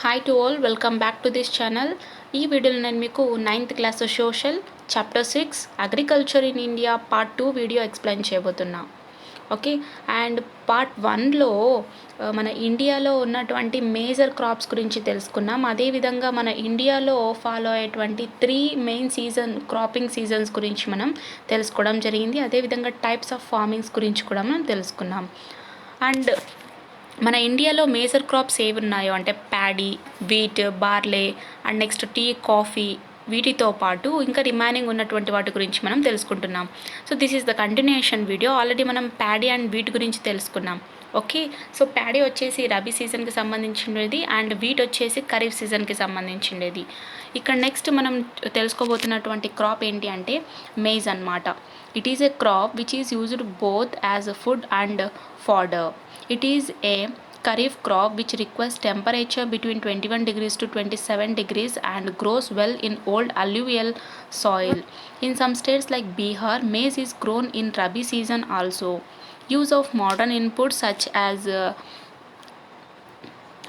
Hi to all, welcome back to this channel. ఈ వీడియోలో నేను మీకు 9th class social chapter 6 agriculture in India part 2 video explain చేయబోతున్నా. Okay, and part 1లో మన ఇండియాలో ఉన్నటువంటి మేజర్ క్రాప్స్ గురించి తెలుసుకున్నాం. అదేవిధంగా మన ఇండియాలో ఫాలో అయ్యేటువంటి 3 మెయిన్ క్రాపింగ్ సీజన్స్ గురించి మనం తెలుసుకోవడం జరిగింది. అదేవిధంగా టైప్స్ ఆఫ్ ఫార్మింగ్స్ గురించి కూడా మనం తెలుసుకున్నాం. అండ్ మన ఇండియాలో మేజర్ క్రాప్స్ ఏవి ఉన్నాయో అంటే paddy, wheat, barley and next tea, coffee, వీటితో పాటు ఇంకా రిమైనింగ్ ఉన్నటువంటి వాటి గురించి మనం తెలుసుకుంటున్నాం. So this is the continuation video. Already మనం ప్యాడీ అండ్ వీట్ గురించి తెలుసుకున్నాం. ఓకే, సో ప్యాడీ వచ్చేసి రబీ సీజన్కి సంబంధించినది అండ్ వీట్ వచ్చేసి ఖరీఫ్ సీజన్కి సంబంధించినది. ఇక్కడ నెక్స్ట్ మనం తెలుసుకోబోతున్నటువంటి క్రాప్ ఏంటి అంటే మేజ్ అన్నమాట. It is a crop which is used both as food and fodder. It is a kharif crop which requires temperature between 21 degrees to 27 degrees and grows well in old alluvial soil. In some states like Bihar, maize is grown in Rabi season also. Use of modern inputs such as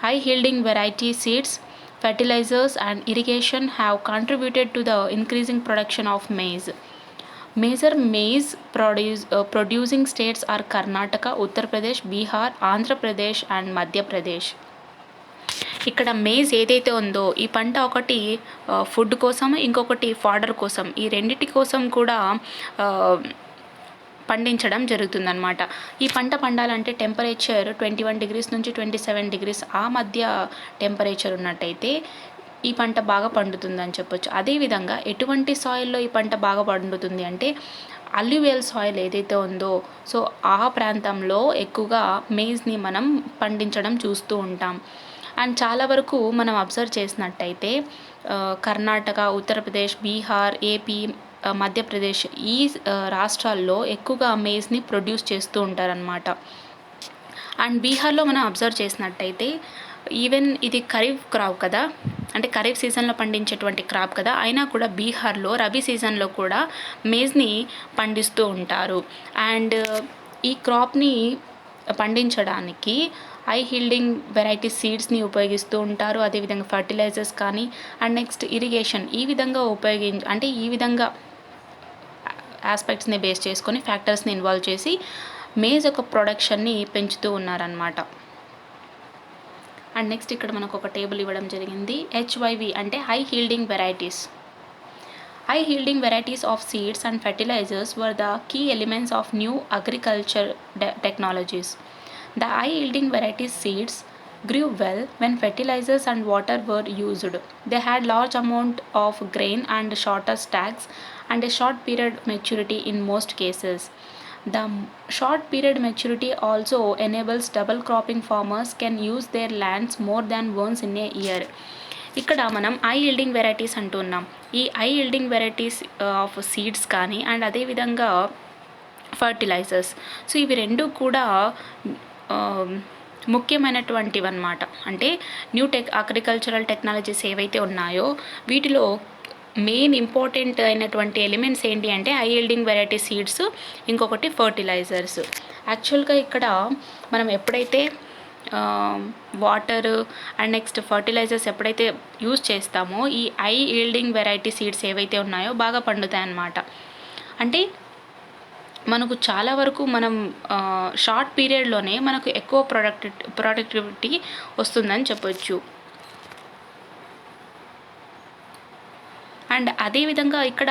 high-yielding variety seeds, fertilizers and irrigation have contributed to the increasing production of maize. Major maize producing states are Karnataka, Uttar Pradesh, Bihar, Andhra Pradesh and Madhya Pradesh. ఇక్కడ maze ఏదైతే ఉందో ఈ పంట ఒకటి food కోసం, ఇంకొకటి fodder కోసం, ఈ రెండిటి కోసం కూడా పండించడం జరుగుతుందన్నమాట. ఈ పంట పండాలంటే టెంపరేచర్ 21 డిగ్రీస్ నుంచి 27 డిగ్రీస్ ఆ మధ్య టెంపరేచర్ ఉన్నట్టయితే ఈ పంట బాగా పండుతుందని చెప్పొచ్చు. అదేవిధంగా ఎటువంటి సాయిల్లో ఈ పంట బాగా పండుతుంది అంటే అల్యూవియల్ సాయిల్ ఏదైతే ఉందో సో ఆ ప్రాంతంలో ఎక్కువగా మేజ్ని మనం పండించడం చూస్తూ ఉంటాం. అండ్ చాలా వరకు మనం అబ్జర్వ్ చేసినట్టయితే కర్ణాటక, ఉత్తరప్రదేశ్, బీహార్, ఏపీ, మధ్యప్రదేశ్ ఈ రాష్ట్రాల్లో ఎక్కువగా మేజ్ని ప్రొడ్యూస్ చేస్తూ ఉంటారనమాట. అండ్ బీహార్లో మనం అబ్జర్వ్ చేసినట్టయితే ఈవెన్ ఇది ఖరీఫ్ క్రాప్ కదా, అంటే ఖరీఫ్ సీజన్లో పండించేటువంటి క్రాప్ కదా, అయినా కూడా బీహార్లో రబీ సీజన్లో కూడా మేజ్ని పండిస్తూ ఉంటారు. అండ్ ఈ క్రాప్ని పండించడానికి హై హీల్డింగ్ వెరైటీ సీడ్స్ని ఉపయోగిస్తూ ఉంటారు. అదేవిధంగా ఫర్టిలైజర్స్ కానీ అండ్ నెక్స్ట్ ఇరిగేషన్ ఈ విధంగా ఈ విధంగా ఆస్పెక్ట్స్ని బేస్ చేసుకొని ఫ్యాక్టర్స్ని ఇన్వాల్వ్ చేసి మేజ్ యొక్క ప్రొడక్షన్ని పెంచుతూ ఉన్నారనమాట. అండ్ నెక్స్ట్ ఇక్కడ మనకు ఒక టేబుల్ ఇవ్వడం జరిగింది. HYV అంటే high yielding varieties. High yielding varieties of seeds and fertilisers were the key elements of new agriculture technologies. The high yielding varieties seeds grew well when fertilizers and water were used. They had large amount of grain and shorter stacks and a short period maturity in most cases. The short period maturity also enables double cropping. Farmers can use their lands more than once in a year. ఇక్కడ మనం high yielding varieties అంటున్నాం. ఈ high yielding varieties of seeds కానీ and అదేవిధంగా fertilisers, so ఇవి రెండు కూడా ముఖ్యమైనటువంటివి అన్నమాట. అంటే న్యూ అగ్రికల్చరల్ టెక్నాలజీస్ ఏవైతే ఉన్నాయో వీటిలో మెయిన్ ఇంపార్టెంట్ అయినటువంటి ఎలిమెంట్స్ ఏంటి అంటే హై ఈల్డింగ్ వెరైటీ సీడ్స్, ఇంకొకటి ఫర్టిలైజర్స్. యాక్చువల్గా ఇక్కడ మనం ఎప్పుడైతే వాటర్ అండ్ నెక్స్ట్ ఫర్టిలైజర్స్ ఎప్పుడైతే యూజ్ చేస్తామో ఈ హై ఈల్డింగ్ వెరైటీ సీడ్స్ ఏవైతే ఉన్నాయో బాగా పండుతాయి అన్నమాట. అంటే మనకు చాలా వరకు మనం షార్ట్ పీరియడ్లోనే మనకు ఎక్కువ ప్రొడక్టివిటీ వస్తుందని చెప్పొచ్చు. అండ్ అదేవిధంగా ఇక్కడ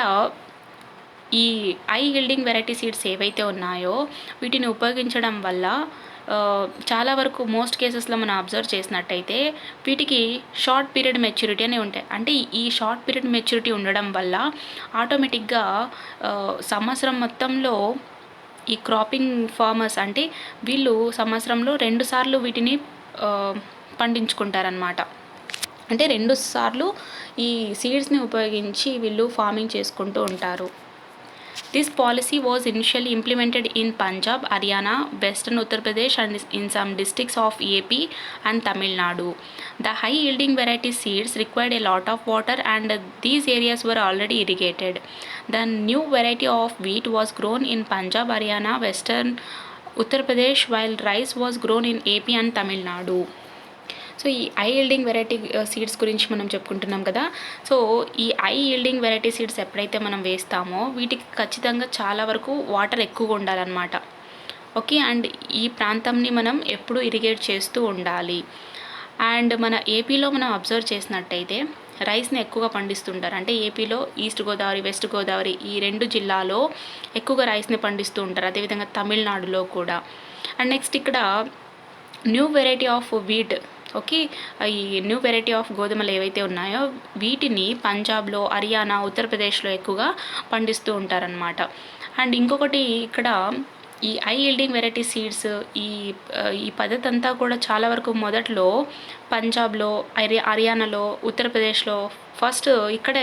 ఈ హై ఈల్డింగ్ వెరైటీ సీడ్స్ ఏవైతే ఉన్నాయో వీటిని ఉపయోగించడం వల్ల చాలా వరకు మోస్ట్ కేసెస్లో మనం అబ్జర్వ్ చేసినట్టయితే వీటికి షార్ట్ పీరియడ్ మెచ్యూరిటీ అని ఉంటాయి. అంటే ఈ షార్ట్ పీరియడ్ మెచ్యూరిటీ ఉండడం వల్ల ఆటోమేటిక్గా సంవత్సరం మొత్తంలో ఈ క్రాపింగ్ ఫార్మర్స్ అంటే వీళ్ళు సంవత్సరంలో 2 సార్లు వీటిని పండించుకుంటారనమాట. అంటే 2 సార్లు ఈ సీడ్స్ని ఉపయోగించి వీళ్ళు ఫార్మింగ్ చేసుకుంటూ ఉంటారు. This policy was initially implemented in Punjab, Haryana, Western Uttar Pradesh and in some districts of AP and Tamil Nadu. The high yielding variety seeds required a lot of water and these areas were already irrigated. The new variety of wheat was grown in Punjab, Haryana, Western Uttar Pradesh while rice was grown in AP and Tamil Nadu. So ఈ high yielding variety seeds గురించి మనం చెప్పుకుంటున్నాం కదా. So ఈ high yielding variety seeds ఎప్పుడైతే మనం వేస్తామో వీటికి ఖచ్చితంగా చాలా వరకు వాటర్ ఎక్కువగా ఉండాలన్నమాట. ఓకే, అండ్ ఈ ప్రాంతంని మనం ఎప్పుడు ఇరిగేట్ చేస్తూ ఉండాలి. అండ్ మన ఏపీలో మనం అబ్జర్వ్ చేసినట్టయితే రైస్ని ఎక్కువగా పండిస్తుంటారు. అంటే ఏపీలో ఈస్ట్ గోదావరి, వెస్ట్ గోదావరి ఈ 2 జిల్లాలో ఎక్కువగా రైస్ని పండిస్తూ ఉంటారు. అదేవిధంగా తమిళనాడులో కూడా. అండ్ నెక్స్ట్ ఇక్కడ new variety of wheat, okay, ఈ న్యూ వెరైటీ ఆఫ్ గోధుమలు ఏవైతే ఉన్నాయో వీటిని పంజాబ్లో, హర్యానా, ఉత్తరప్రదేశ్లో ఎక్కువగా పండిస్తూ ఉంటారనమాట. అండ్ ఇంకొకటి ఇక్కడ ఈ హై ఈల్డింగ్ వెరైటీ సీడ్స్ ఈ పద్ధతి అంతా కూడా చాలా వరకు మొదట్లో పంజాబ్లో, హర్యానాలో, ఉత్తరప్రదేశ్లో ఫస్ట్ ఇక్కడ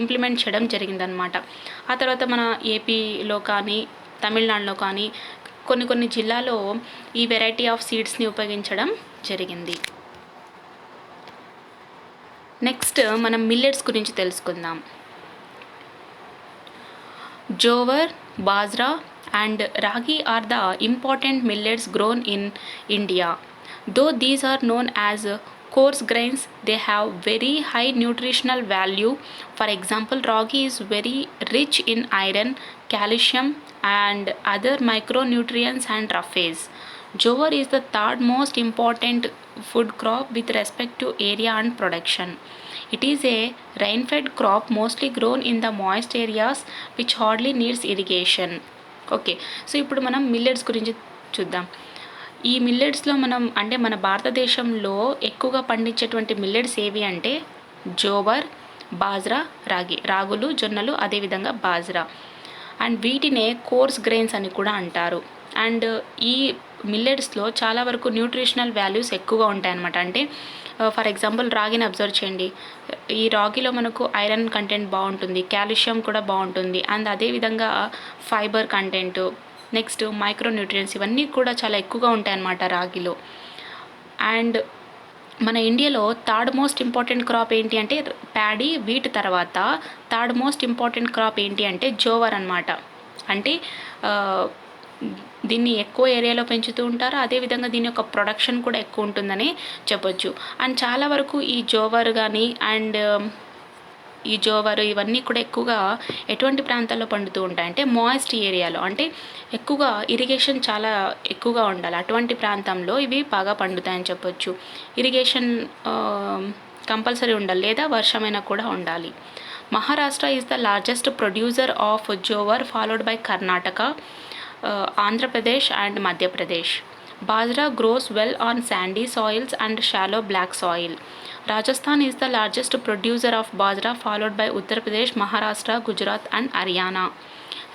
ఇంప్లిమెంట్ చేయడం జరిగిందనమాట. ఆ తర్వాత మన ఏపీలో కానీ తమిళనాడులో కానీ కొన్ని జిల్లాలో ఈ వెరైటీ ఆఫ్ సీడ్స్ని ఉపయోగించడం జరిగింది. నెక్స్ట్ మనం మిల్లెట్స్ గురించి తెలుసుకుందాం. Jowar, bajra and ragi are the important millets grown in India. Though these are known as coarse grains, they have very high nutritional value. For example, ragi is very rich in iron, calcium and other micronutrients and roughage. Jowar is the third most important food crop with respect to area and production. It is a rain-fed crop mostly grown in the moist areas which hardly needs irrigation. Okay, so ఇప్పుడు మనం millets గురించి చూద్దాం. ఈ మిల్లెట్స్లో మనం అంటే మన భారతదేశంలో ఎక్కువగా పండించేటువంటి మిల్లెట్స్ ఏవి అంటే జోవర్, బాజ్రా, రాగులు, జొన్నలు, అదేవిధంగా బాజ్రా. అండ్ వీటినే కోర్స్ గ్రెయిన్స్ అని కూడా అంటారు. అండ్ ఈ మిల్లెట్స్లో చాలా వరకు న్యూట్రిషనల్ వాల్యూస్ ఎక్కువగా ఉంటాయన్నమాట. అంటే ఫర్ ఎగ్జాంపుల్ రాగిని అబ్జర్వ్ చేయండి. ఈ రాగిలో మనకు ఐరన్ కంటెంట్ బాగుంటుంది, కాల్షియం కూడా బాగుంటుంది, అండ్ అదేవిధంగా ఫైబర్ కంటెంట్, నెక్స్ట్ మైక్రోన్యూట్రియన్స్ ఇవన్నీ కూడా చాలా ఎక్కువగా ఉంటాయన్నమాట రాగిలో. అండ్ మన ఇండియాలో థర్డ్ మోస్ట్ ఇంపార్టెంట్ క్రాప్ ఏంటి అంటే ప్యాడీ, వీట్ తర్వాత థర్డ్ మోస్ట్ ఇంపార్టెంట్ క్రాప్ ఏంటి అంటే జోవర్ అనమాట. అంటే దీన్ని ఎక్కువ ఏరియాలో పెంచుతూ ఉంటారు. అదేవిధంగా దీని యొక్క ప్రొడక్షన్ కూడా ఎక్కువ ఉంటుందని చెప్పొచ్చు. అండ్ చాలా వరకు ఈ జోవర్ కానీ అండ్ ఈ జోవర్ ఇవన్నీ కూడా ఎక్కువగా ఎటువంటి ప్రాంతాల్లో పండుతూ ఉంటాయంటే మాయిస్ట్ ఏరియాలో, అంటే ఎక్కువగా ఇరిగేషన్ చాలా ఎక్కువగా ఉండాలి అటువంటి ప్రాంతంలో ఇవి బాగా పండుతాయని చెప్పొచ్చు. ఇరిగేషన్ కంపల్సరీ ఉండాలి, లేదా వర్షమైనా కూడా ఉండాలి. Maharashtra is the largest producer of jowar, followed by Karnataka, Andhra Pradesh and Madhya Pradesh. Bajra grows well on sandy soils and shallow black soil. Rajasthan is the largest producer of bajra, followed by Uttar Pradesh, Maharashtra, Gujarat and Haryana.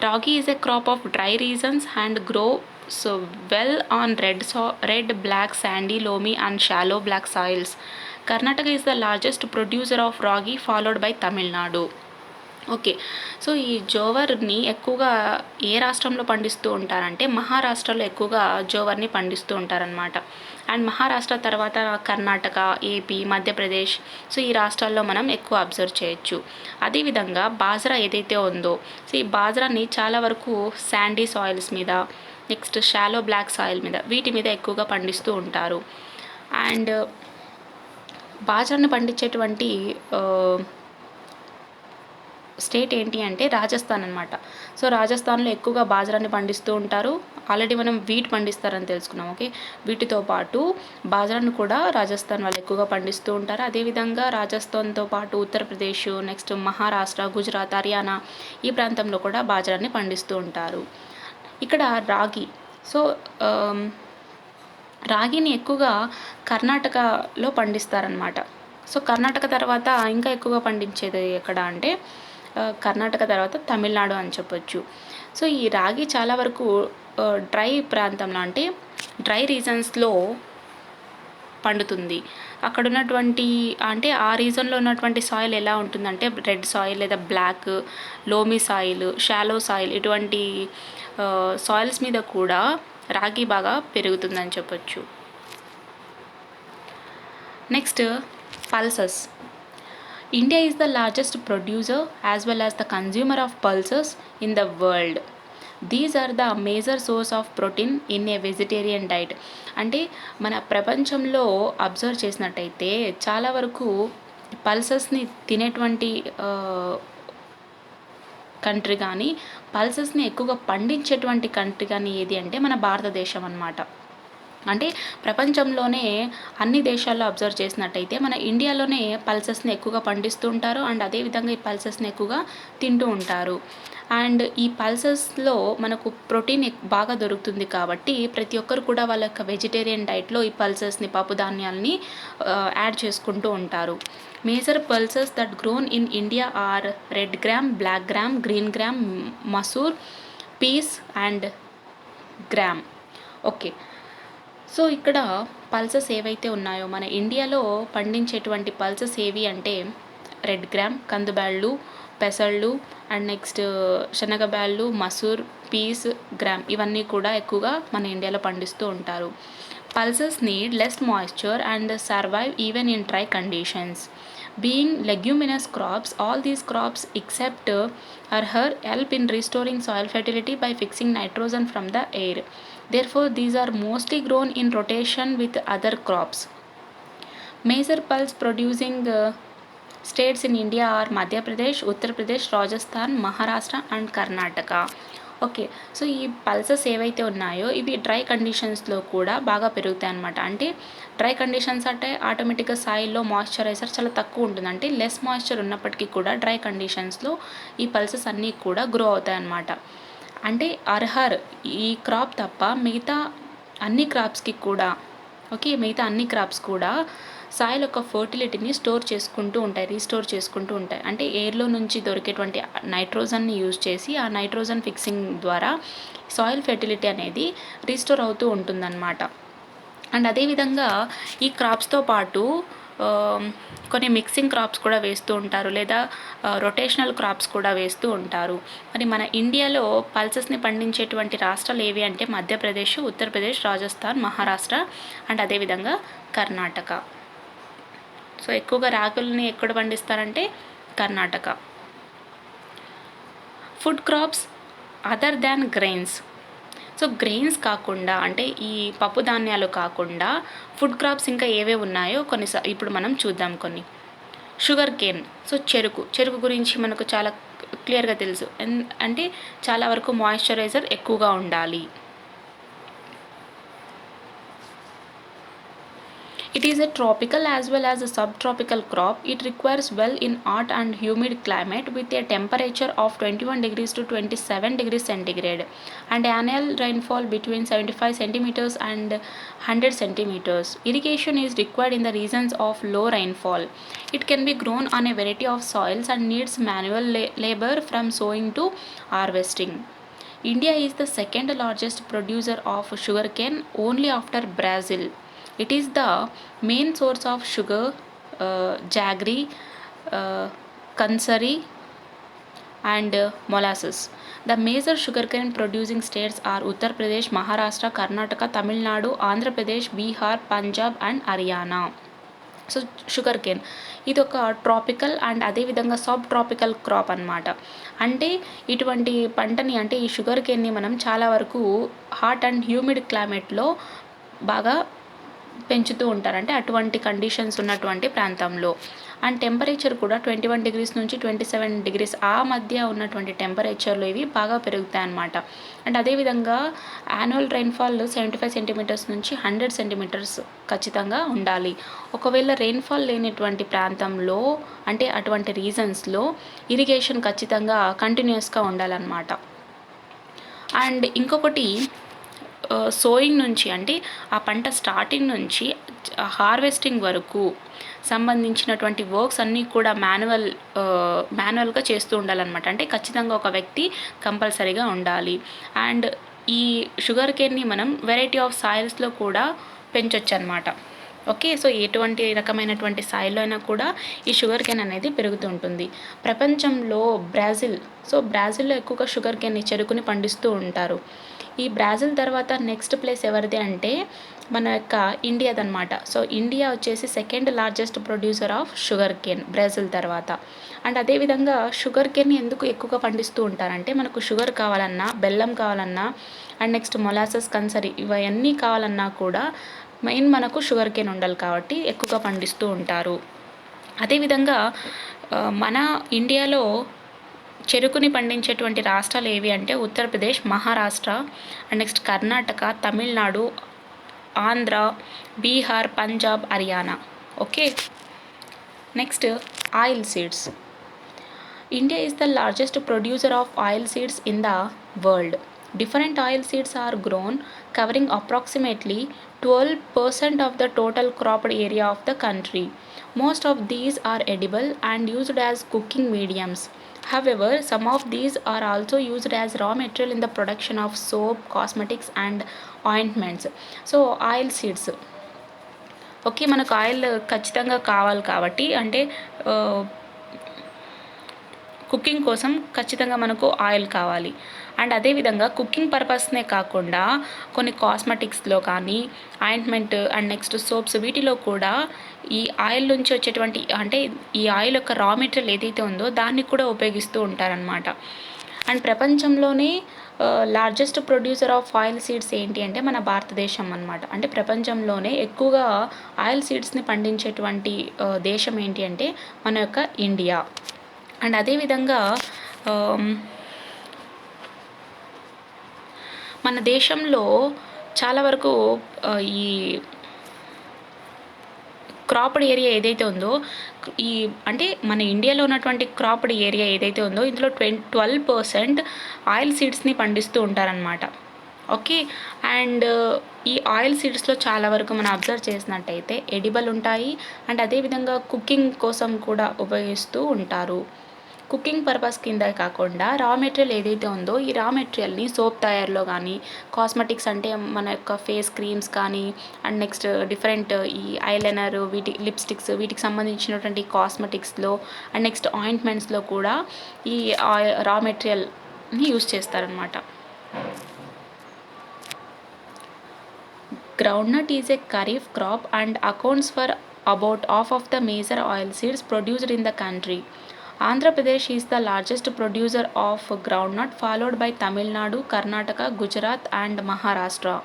Ragi is a crop of dry regions and grows well on red, black, sandy, loamy and shallow black soils. Karnataka is the largest producer of ragi, followed by Tamil Nadu. Okay, so ఈ జోవర్ని ఎక్కువగా ఏ రాష్ట్రంలో పండిస్తూ ఉంటారంటే మహారాష్ట్రలో ఎక్కువగా జోవర్ని పండిస్తూ ఉంటారనమాట. And Maharashtra తర్వాత కర్ణాటక, ఏపీ, మధ్యప్రదేశ్, సో ఈ రాష్ట్రాల్లో మనం ఎక్కువ అబ్జర్వ్ చేయొచ్చు. అదేవిధంగా బాజ్రా ఏదైతే ఉందో, సో ఈ బాజ్రాని చాలా వరకు శాండీ సాయిల్స్ మీద, నెక్స్ట్ షాలో బ్లాక్ సాయిల్ మీద, వీటి మీద ఎక్కువగా పండిస్తూ ఉంటారు. అండ్ బాజ్రాని పండించేటువంటి స్టేట్ ఏంటి అంటే రాజస్థాన్ అనమాట. సో రాజస్థాన్లో ఎక్కువగా బాజ్రాని పండిస్తూ ఉంటారు. ఆల్రెడీ మనం వీట్ పండిస్తారని తెలుసుకున్నాం. ఓకే, వీటితో పాటు బాజ్రాని కూడా రాజస్థాన్ వాళ్ళు ఎక్కువగా పండిస్తూ ఉంటారు. అదేవిధంగా రాజస్థాన్తో పాటు ఉత్తరప్రదేశ్, నెక్స్ట్ మహారాష్ట్ర, గుజరాత్, హర్యానా ఈ ప్రాంతంలో కూడా బాజ్రాని పండిస్తూ ఉంటారు. ఇక్కడ రాగి, సో రాగిని ఎక్కువగా కర్ణాటకలో పండిస్తారనమాట. సో కర్ణాటక తర్వాత ఇంకా ఎక్కువగా పండించేది ఎక్కడ అంటే కర్ణాటక తర్వాత తమిళనాడు అని చెప్పొచ్చు. సో ఈ రాగి చాలా వరకు డ్రై ప్రాంతంలో అంటే డ్రై రీజన్స్లో పండుతుంది. అక్కడ ఉన్నటువంటి అంటే ఆ రీజన్లో ఉన్నటువంటి సాయిల్ ఎలా ఉంటుందంటే రెడ్ సాయిల్ లేదా black, loamy soil, shallow soil ఇటువంటి సాయిల్స్ మీద కూడా రాగి బాగా పెరుగుతుందని చెప్పొచ్చు. Next pulses. India is the largest producer as well as the consumer of pulses in the world. These are the major source of protein in a vegetarian diet. అంటే మన ప్రపంచంలో observe చేసినట్టయితే చాలా వరకు పల్సెస్ని తినేటువంటి కంట్రీ కానీ, పల్సెస్ని ఎక్కువగా పండించేటువంటి కంట్రీ కానీ ఏది అంటే మన భారతదేశం అన్నమాట. అంటే ప్రపంచంలోనే అన్ని దేశాల్లో అబ్జర్వ్ చేసినట్టయితే మన ఇండియాలోనే పల్సెస్ని ఎక్కువగా పండిస్తూ ఉంటారు. అండ్ అదేవిధంగా ఈ పల్సెస్ని ఎక్కువగా తింటూ ఉంటారు. అండ్ ఈ పల్సెస్లో మనకు ప్రోటీన్ బాగా దొరుకుతుంది కాబట్టి ప్రతి ఒక్కరు కూడా వాళ్ళ యొక్క వెజిటేరియన్ డైట్లో ఈ పల్సెస్ని, పప్పు ధాన్యాలని యాడ్ చేసుకుంటూ ఉంటారు. Major pulses that grown in India are red gram, black gram, green gram, masur, peas and gram. Okay, so ఇక్కడ పల్సెస్ ఏవైతే ఉన్నాయో మన ఇండియాలో పండించేటువంటి పల్సెస్ ఏవి అంటే రెడ్ గ్రామ్, కందుబ్యాళ్ళు, పెసళ్ళు, అండ్ నెక్స్ట్ శనగబ్యాళ్ళు, మసూర్, పీస్, గ్రామ్ ఇవన్నీ కూడా ఎక్కువగా మన ఇండియాలో పండిస్తూ ఉంటారు. Pulses need less moisture and survive even in dry conditions. Being leguminous crops, all these crops except arhar help in restoring soil fertility by fixing nitrogen from the air. Therefore, these are mostly grown in rotation with other crops. Major pulse producing states in India are Madhya Pradesh, Uttar Pradesh, Rajasthan, Maharashtra and Karnataka. Okay, so ఈ pulses ఏవైతే ఉన్నాయో ఇవి dry కండిషన్స్లో కూడా బాగా పెరుగుతాయి అన్నమాట. అంటే డ్రై కండిషన్స్ అంటే ఆటోమేటిక్గా సాయిల్లో మాయిశ్చరైజర్ చాలా తక్కువ ఉంటుంది. అంటే లెస్ మాయిశ్చర్ ఉన్నప్పటికీ కూడా డ్రై కండిషన్స్లో ఈ పల్సెస్ అన్నీ కూడా గ్రో అవుతాయి అన్నమాట. అంటే అర్హర్ ఈ క్రాప్ తప్ప మిగతా అన్ని క్రాప్స్కి కూడా మిగతా అన్ని క్రాప్స్ కూడా సాయిల్ యొక్క ఫర్టిలిటీని స్టోర్ చేసుకుంటూ ఉంటాయి, రీస్టోర్ చేసుకుంటూ ఉంటాయి. అంటే ఎయిర్లో నుంచి దొరికేటువంటి నైట్రోజన్ని యూజ్ చేసి ఆ నైట్రోజన్ ఫిక్సింగ్ ద్వారా సాయిల్ ఫెర్టిలిటీ అనేది రీస్టోర్ అవుతూ ఉంటుందన్నమాట. అండ్ అదేవిధంగా ఈ క్రాప్స్తో పాటు కొన్ని మిక్సింగ్ క్రాప్స్ కూడా వేస్తూ ఉంటారు, లేదా రొటేషనల్ క్రాప్స్ కూడా వేస్తూ ఉంటారు. మరి మన ఇండియాలో పల్సెస్ని పండించేటువంటి రాష్ట్రాలు ఏవి అంటే మధ్యప్రదేశ్, ఉత్తరప్రదేశ్, రాజస్థాన్, మహారాష్ట్ర అండ్ అదేవిధంగా కర్ణాటక. సో ఎక్కువగా రాగుల్ని ఎక్కడ పండిస్తారంటే Karnataka. Food crops other than grains. So grains కాకుండా అంటే ఈ పప్పు ధాన్యాలు కాకుండా ఫుడ్ క్రాప్స్ ఇంకా ఏవే ఉన్నాయో ఇప్పుడు మనం చూద్దాం కొన్ని. షుగర్ కేన్, సో చెరుకు గురించి మనకు చాలా క్లియర్గా తెలుసు. అంటే చాలా వరకు మాయిశ్చరైజర్ ఎక్కువగా ఉండాలి. It is a tropical as well as a subtropical crop. It requires well in hot and humid climate with a temperature of 21 degrees to 27 degrees centigrade and annual rainfall between 75 centimeters and 100 centimeters. Irrigation is required in the regions of low rainfall. It can be grown on a variety of soils and needs manual labor from sowing to harvesting. India is the second largest producer of sugarcane only after Brazil. It is the main source of sugar, jaggery, kansari and molasses. The major sugarcane producing states are Uttar Pradesh, Maharashtra, Karnataka, Tamil Nadu, Andhra Pradesh, Bihar, Punjab and Haryana. So sugar cane ఇది ఒక tropical and అదేవిధంగా sub tropical crop అన్నమాట. అంటే ఇటువంటి పంటని అంటే ఈ sugar కేన్ని మనం చాలా వరకు హాట్ అండ్ హ్యూమిడ్ క్లైమేట్లో బాగా పెంచుతూ ఉంటారు. అంటే అటువంటి కండిషన్స్ ఉన్నటువంటి ప్రాంతంలో. అండ్ టెంపరేచర్ కూడా 21 డిగ్రీస్ నుంచి 27 డిగ్రీస్ ఆ మధ్య ఉన్నటువంటి టెంపరేచర్లో ఇవి బాగా పెరుగుతాయి అన్నమాట. అండ్ అదేవిధంగా యాన్యువల్ రెయిన్ఫాల్ 75 సెంటీమీటర్స్ నుంచి 100 సెంటీమీటర్స్ ఖచ్చితంగా ఉండాలి. ఒకవేళ రెయిన్ఫాల్ లేనటువంటి ప్రాంతంలో అంటే అటువంటి రీజన్స్లో ఇరిగేషన్ ఖచ్చితంగా కంటిన్యూస్గా ఉండాలన్నమాట. అండ్ ఇంకొకటి సోయింగ్ నుంచి అంటే ఆ పంట స్టార్టింగ్ నుంచి హార్వెస్టింగ్ వరకు సంబంధించినటువంటి వర్క్స్ అన్నీ కూడా మాన్యువల్గా చేస్తూ ఉండాలన్నమాట. అంటే ఖచ్చితంగా ఒక వ్యక్తి కంపల్సరీగా ఉండాలి. అండ్ ఈ షుగర్ కేన్ని మనం వెరైటీ ఆఫ్ సాయిల్స్లో కూడా పెంచొచ్చు అన్నమాట. ఓకే, సో ఎటువంటి రకమైనటువంటి సాయిల్లో అయినా కూడా ఈ షుగర్ కేన్ అనేది పెరుగుతూ ఉంటుంది. ప్రపంచంలో బ్రాజిల్లో ఎక్కువగా షుగర్ కేన్ని చెరుకుని పండిస్తూ ఉంటారు. ఈ బ్రెజిల్ తర్వాత నెక్స్ట్ ప్లేస్ ఎవరిది అంటే మన యొక్క ఇండియాదన్నమాట. సో ఇండియా వచ్చేసి second largest producer of sugar cane Brazil తర్వాత. అండ్ అదేవిధంగా షుగర్ కేన్ ఎందుకు ఎక్కువగా పండిస్తూ ఉంటారంటే మనకు షుగర్ కావాలన్నా, బెల్లం కావాలన్నా, అండ్ నెక్స్ట్ మొలాసెస్, కన్సరి ఇవన్నీ కావాలన్నా కూడా మెయిన్ మనకు షుగర్ కేన్ ఉండాలి కాబట్టి ఎక్కువగా పండిస్తూ ఉంటారు. అదేవిధంగా మన ఇండియాలో చెరుకుని పండించేటువంటి రాష్ట్రాలు ఏవి అంటే Uttar Pradesh, Maharashtra, and next Karnataka, Tamil Nadu, Andhra, Bihar, Punjab, Haryana. Okay, next oil seeds. India is the largest producer of oil seeds in the world. Different oil seeds are grown, covering approximately 12% of the total cropped area of the country. Most of these are edible and used as cooking mediums. However, some of these are also used as raw material in the production of soap, cosmetics, and ointments. So, oil seeds. Okay, మనకు oil ఖచ్చితంగా కావాలి కాబట్టి అంటే cooking కోసం ఖచ్చితంగా మనకు oil కావాలి. And అదేవిధంగా కుకింగ్ పర్పస్నే కాకుండా కొన్ని కాస్మెటిక్స్లో కానీ, ఆయింట్మెంట్ అండ్ నెక్స్ట్ సోప్స్ వీటిలో కూడా ఈ ఆయిల్ నుంచి వచ్చేటువంటి అంటే ఈ ఆయిల్ యొక్క రా మెటీరియల్ ఏదైతే ఉందో దాన్ని కూడా ఉపయోగిస్తూ ఉంటారనమాట. అండ్ ప్రపంచంలోనే largest producer of oil seeds ఏంటి అంటే మన భారతదేశం అనమాట. అంటే ప్రపంచంలోనే ఎక్కువగా ఆయిల్ సీడ్స్ని పండించేటువంటి దేశం ఏంటి అంటే మన యొక్క ఇండియా. అండ్ అదేవిధంగా మన దేశంలో చాలా వరకు ఈ క్రాప్డ్ ఏరియా ఏదైతే ఉందో ఈ అంటే మన ఇండియాలో ఉన్నటువంటి క్రాప్డ్ ఏరియా ఏదైతే ఉందో ఇందులో 12% ఆయిల్ సీడ్స్ని పండిస్తూ ఉంటారనమాట. ఓకే, అండ్ ఈ ఆయిల్ సీడ్స్లో చాలా వరకు మనం అబ్జర్వ్ చేసినట్టయితే ఎడిబుల్ ఉంటాయి అండ్ అదేవిధంగా కుకింగ్ కోసం కూడా ఉపయోగిస్తూ ఉంటారు. కుకింగ్ పర్పస్ కింద కాకుండా రా మెటీరియల్ ఏదైతే ఉందో ఈ రా మెటీరియల్ని సోప్ తయారులో కానీ, కాస్మెటిక్స్ అంటే మన యొక్క ఫేస్ క్రీమ్స్ కానీ, అండ్ నెక్స్ట్ డిఫరెంట్ ఈ ఐలైనర్, లిప్స్టిక్స్ వీటికి సంబంధించినటువంటి కాస్మెటిక్స్లో అండ్ నెక్స్ట్ ఆయింట్మెంట్స్లో కూడా ఈ రా మెటీరియల్ని యూస్ చేస్తారనమాట. Groundnut is a kharif crop and accounts for about half of the major oil seeds produced in the country. Andhra Pradesh is the largest producer of groundnut, followed by Tamil Nadu, Karnataka, Gujarat, and Maharashtra.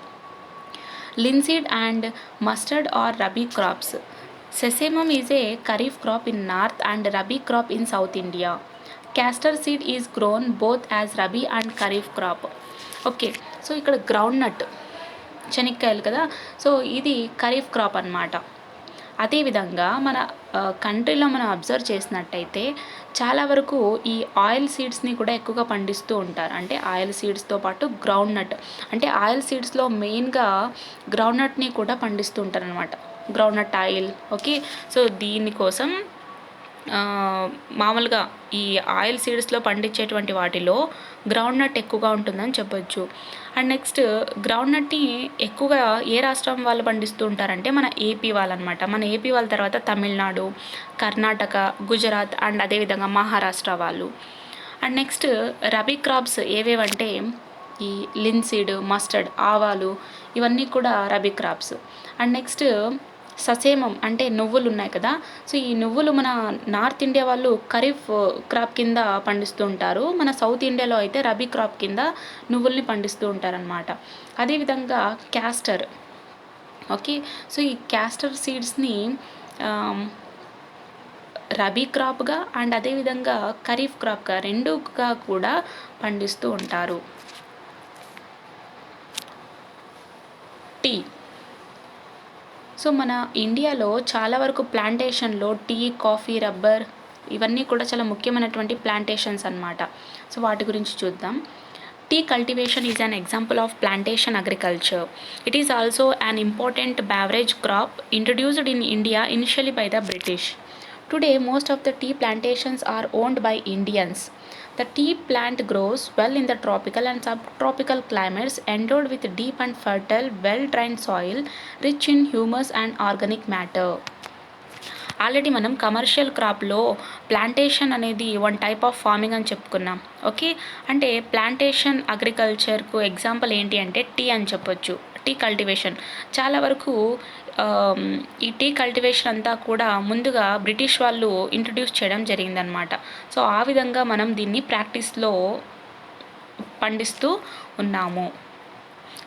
Linseed and mustard are rabi crops. Sesamum is a kharif crop in north and rabi crop in South India. Castor seed is grown both as rabi and kharif crop. Okay, so ఇక్కడ groundnut శనక్కాయలు కదా, so ఇది kharif crop అన్నమాట. అదేవిధంగా మన కంట్రీలో మనం observe చేసినట్టయితే చాలా వరకు ఈ ఆయిల్ సీడ్స్ని కూడా ఎక్కువగా పండిస్తూ ఉంటారు. అంటే ఆయిల్ సీడ్స్తో పాటు గ్రౌండ్నట్, అంటే ఆయిల్ సీడ్స్లో మెయిన్గా గ్రౌండ్నట్ని కూడా పండిస్తూ ఉంటారు అనమాట, గ్రౌండ్నట్ ఆయిల్. ఓకే, సో దీనికోసం మామూలుగా ఈ ఆయిల్ సీడ్స్లో పండించేటువంటి వాటిలో గ్రౌండ్నట్ ఎక్కువగా ఉంటుందని చెప్పొచ్చు. అండ్ నెక్స్ట్ గ్రౌండ్నట్ని ఎక్కువగా ఏ రాష్ట్రం వాళ్ళు పండిస్తూ ఉంటారంటే మన ఏపీ వాళ్ళు అనమాట. మన ఏపీ వాళ్ళ తర్వాత తమిళనాడు, కర్ణాటక, గుజరాత్ అండ్ అదేవిధంగా మహారాష్ట్ర వాళ్ళు. అండ్ నెక్స్ట్ రబీ క్రాప్స్ ఏవేవంటే ఈ లిన్సీడ్, మస్టర్డ్, ఆవాలు ఇవన్నీ కూడా రబీ క్రాప్స్. అండ్ నెక్స్ట్ ససేమం అంటే నువ్వులు ఉన్నాయి కదా, సో ఈ నువ్వులు మన నార్త్ ఇండియా వాళ్ళు ఖరీఫ్ క్రాప్ కింద పండిస్తూ ఉంటారు. మన సౌత్ ఇండియాలో అయితే రబీ క్రాప్ కింద నువ్వుల్ని పండిస్తూ ఉంటారనమాట. అదేవిధంగా క్యాస్టర్. ఓకే, సో ఈ క్యాస్టర్ సీడ్స్ని రబీ క్రాప్గా అండ్ అదేవిధంగా ఖరీఫ్ క్రాప్గా రెండుగా కూడా పండిస్తూ ఉంటారు. టీ. సో మన ఇండియాలో చాలా వరకు ప్లాంటేషన్లో టీ, కాఫీ, రబ్బర్ ఇవన్నీ కూడా చాలా ముఖ్యమైనటువంటి ప్లాంటేషన్స్ అన్నమాట. సో వాటి గురించి చూద్దాం. Tea cultivation is an example of plantation agriculture. It is also an important beverage crop introduced in India initially by the British. Today, most of the tea plantations are owned by Indians. The tea plant grows well in the tropical and subtropical climates, endowed with deep and fertile, well-drained soil, rich in humus and organic matter. Already మనం commercial క్రాప్లో plantation అనేది one type of farming అని చెప్పుకున్నాం. Okay, అంటే plantation అగ్రికల్చర్కు example ఏంటి అంటే tea అని చెప్పొచ్చు. Tea cultivation చాలా వరకు ఈ టీ కల్టివేషన్ అంతా కూడా ముందుగా బ్రిటిష్ వాళ్ళు ఇంట్రడ్యూస్ చేయడం జరిగిందనమాట. సో ఆ విధంగా మనం దీన్ని ప్రాక్టీస్లో పండిస్తూ ఉన్నాము.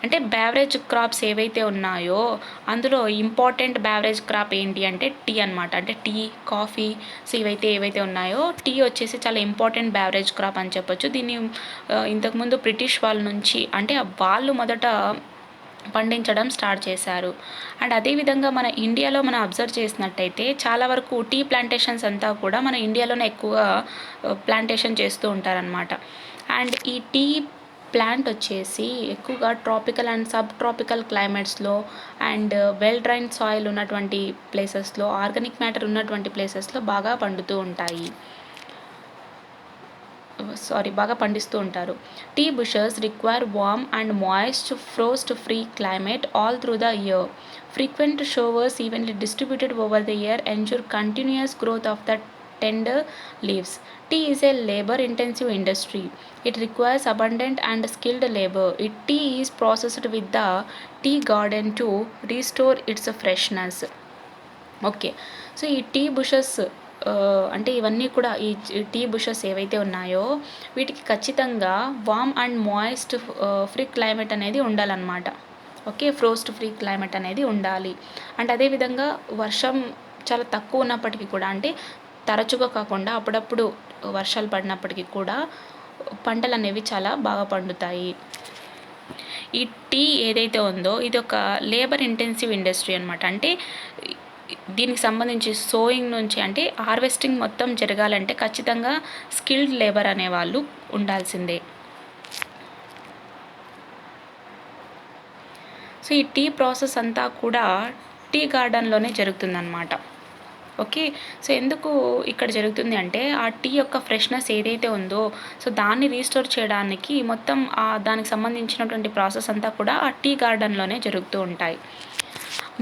అంటే బ్యావరేజ్ క్రాప్స్ ఏవైతే ఉన్నాయో అందులో ఇంపార్టెంట్ బ్యావరేజ్ క్రాప్ ఏంటి అంటే టీ అనమాట. అంటే టీ, కాఫీ, సో ఇవైతే ఏవైతే ఉన్నాయో టీ వచ్చేసి చాలా ఇంపార్టెంట్ బ్యావరేజ్ క్రాప్ అని చెప్పొచ్చు. దీన్ని ఇంతకుముందు బ్రిటిష్ వాళ్ళ నుంచి అంటే వాళ్ళు మొదట పండించడం స్టార్ట్ చేశారు. అండ్ అదేవిధంగా మన ఇండియాలో మనం అబ్జర్వ్ చేసినట్టయితే చాలా వరకు టీ ప్లాంటేషన్స్ అంతా కూడా మన ఇండియాలోనే ఎక్కువగా ప్లాంటేషన్ చేస్తూ ఉంటారనమాట. అండ్ ఈ టీ ప్లాంట్ వచ్చేసి ఎక్కువగా ట్రాపికల్ అండ్ సబ్ ట్రాపికల్ క్లైమేట్స్లో అండ్ వెల్ డ్రైన్ సాయిల్ ఉన్నటువంటి ప్లేసెస్లో, ఆర్గానిక్ మ్యాటర్ ఉన్నటువంటి ప్లేసెస్లో బాగా పండిస్తూ ఉంటారు. Tea bushes require warm and moist frost free climate all through the year. Frequent showers evenly distributed over the year ensure continuous growth of the tender leaves. Tea is a labor-intensive industry. It requires abundant and skilled labor. Tea is processed with the tea garden to restore its freshness. Okay, so ఈ tea bushes అంటే ఇవన్నీ కూడా ఈ tea bushes ఏవైతే ఉన్నాయో వీటికి ఖచ్చితంగా warm and moist free climate అనేది ఉండాలన్నమాట. ఓకే, ఫ్రోస్ట్ ఫ్రీ క్లైమేట్ అనేది ఉండాలి. అండ్ అదేవిధంగా వర్షం చాలా తక్కువ ఉన్నప్పటికీ కూడా, అంటే తరచుగా కాకుండా అప్పుడప్పుడు వర్షాలు పడినప్పటికీ కూడా పంటలు అనేవి చాలా బాగా పండుతాయి. ఈ టీ ఏదైతే ఉందో ఇది ఒక లేబర్ ఇంటెన్సివ్ ఇండస్ట్రీ అనమాట. అంటే దీనికి సంబంధించి సోయింగ్ నుంచి అంటే హార్వెస్టింగ్ మొత్తం జరగాలంటే ఖచ్చితంగా స్కిల్డ్ లేబర్ అనేవాళ్ళు ఉండాల్సిందే. సో ఈ టీ ప్రాసెస్ అంతా కూడా టీ గార్డెన్లోనే జరుగుతుందన్నమాట. ఓకే, సో ఎందుకు ఇక్కడ జరుగుతుంది అంటే ఆ టీ యొక్క ఫ్రెష్నెస్ ఏదైతే ఉందో సో దాన్ని రీస్టోర్ చేయడానికి మొత్తం దానికి సంబంధించినటువంటి ప్రాసెస్ అంతా కూడా ఆ టీ గార్డెన్లోనే జరుగుతూ ఉంటాయి.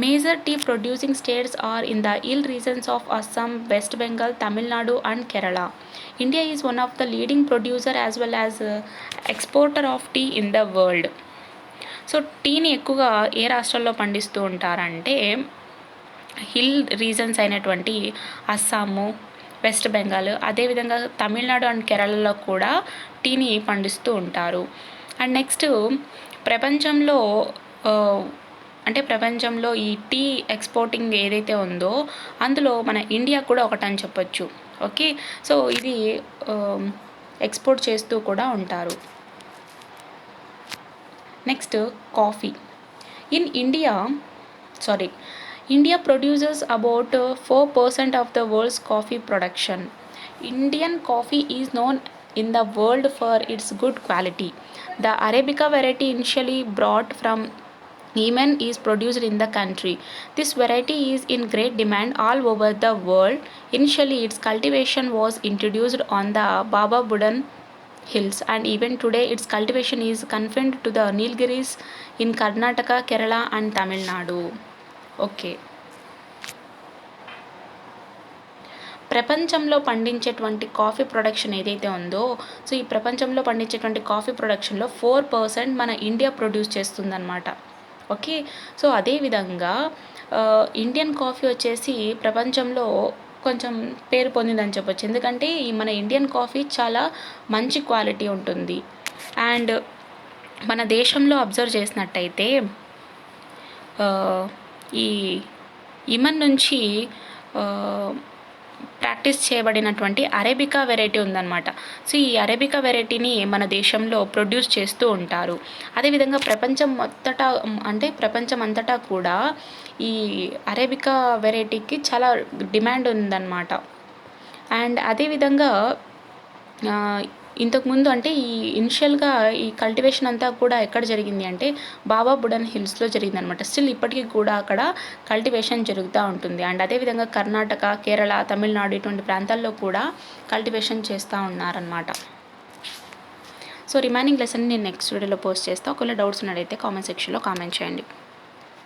Major tea producing states are in the hill regions of Assam, West Bengal, Tamil Nadu and Kerala. India is one of the leading producer as well as exporter of tea in the world. So టీని ఎక్కువగా ఏ రాష్ట్రాల్లో పండిస్తూ ఉంటారంటే hill reasons అయినటువంటి Assam, west Bengal, అదేవిధంగా Tamil Nadu and కేరళలో కూడా టీని పండిస్తూ ఉంటారు. అండ్ నెక్స్ట్ ప్రపంచంలో ఈ టీ ఎక్స్పోర్టింగ్ ఏదైతే ఉందో అందులో మన ఇండియా కూడా ఒకటని చెప్పొచ్చు. ఓకే, సో ఇది ఎక్స్పోర్ట్ చేస్తూ కూడా ఉంటారు. Next coffee. India produces about 4% of the world's coffee production. Indian coffee is known in the world for its good quality. The Arabica variety initially brought from Yemen is produced in the country. This variety is in great demand all over the world. Initially, its cultivation was introduced on the Baba Budan hills, and even today its cultivation is confined to the Nilgiris in Karnataka, Kerala and Tamil Nadu. Okay. ప్రపంచంలో పండించేటువంటి coffee production ఏదైతే ఉందో so ఈ ప్రపంచంలో పండించేటువంటి coffee ప్రొడక్షన్లో 4% మన India produce చేస్తుందన్నమాట. Okay, so అదేవిధంగా Indian coffee వచ్చేసి ప్రపంచంలో కొంచెం పేరు పొందిందని చెప్పొచ్చు. ఎందుకంటే ఈ మన ఇండియన్ కాఫీ చాలా మంచి క్వాలిటీ ఉంటుంది. అండ్ మన దేశంలో అబ్జర్వ్ చేసినట్టయితే ఈ యెమెన్ నుంచి ప్రాక్టీస్ చేయబడినటువంటి అరేబికా వెరైటీ ఉందన్నమాట. సో ఈ అరేబికా వెరైటీని మన దేశంలో ప్రొడ్యూస్ చేస్తూ ఉంటారు. అదేవిధంగా ప్రపంచం అంతటా కూడా ఈ అరేబికా వెరైటీకి చాలా డిమాండ్ ఉందన్నమాట. అండ్ అదేవిధంగా ఇంతకుముందు అంటే ఈ ఇనిషియల్గా ఈ కల్టివేషన్ అంతా కూడా ఎక్కడ జరిగింది అంటే బాబా బుడన్ హిల్స్లో జరిగిందనమాట. స్టిల్ ఇప్పటికీ కూడా అక్కడ కల్టివేషన్ జరుగుతూ ఉంటుంది. అండ్ అదేవిధంగా కర్ణాటక, కేరళ, తమిళనాడు ఇటువంటి ప్రాంతాల్లో కూడా కల్టివేషన్ చేస్తూ ఉన్నారనమాట. సో రిమైనింగ్ లెసన్ నేను నెక్స్ట్ వీడియోలో పోస్ట్ చేస్తాను. ఒకవేళ డౌట్స్ ఉన్నట్టయితే కామెంట్ సెక్షన్లో కామెంట్ చేయండి.